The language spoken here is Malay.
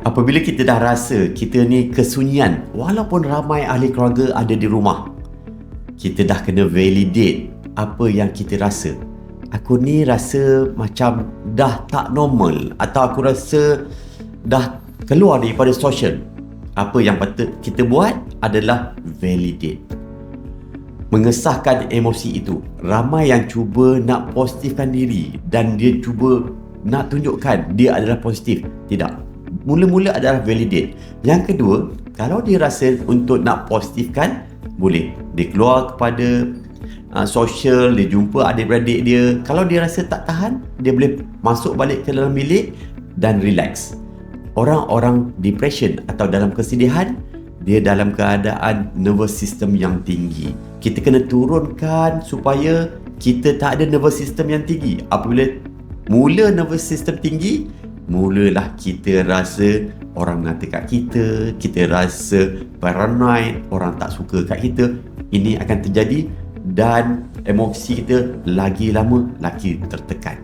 Apabila kita dah rasa kita ni kesunyian, walaupun ramai ahli keluarga ada di rumah, kita dah kena validate apa yang kita rasa. Aku ni rasa macam dah tak normal, atau aku rasa dah keluar daripada social. Apa yang patut kita buat adalah validate, mengesahkan emosi itu. Ramai yang cuba nak positifkan diri dan dia cuba nak tunjukkan dia adalah positif. Tidak. Mula-mula adalah validate. Yang kedua, kalau dia rasa untuk nak positifkan, boleh dia keluar kepada sosial, dia jumpa adik-beradik dia. Kalau dia rasa tak tahan, dia boleh masuk balik ke dalam bilik dan relax. Orang-orang depression atau dalam kesedihan, dia dalam keadaan nervous system yang tinggi. Kita kena turunkan supaya kita tak ada nervous system yang tinggi. Apabila mula nervous system tinggi, mulalah kita rasa orang mengata kat kita, kita rasa paranoid, orang tak suka kat kita. Ini akan terjadi dan emosi kita lagi lama lagi tertekan.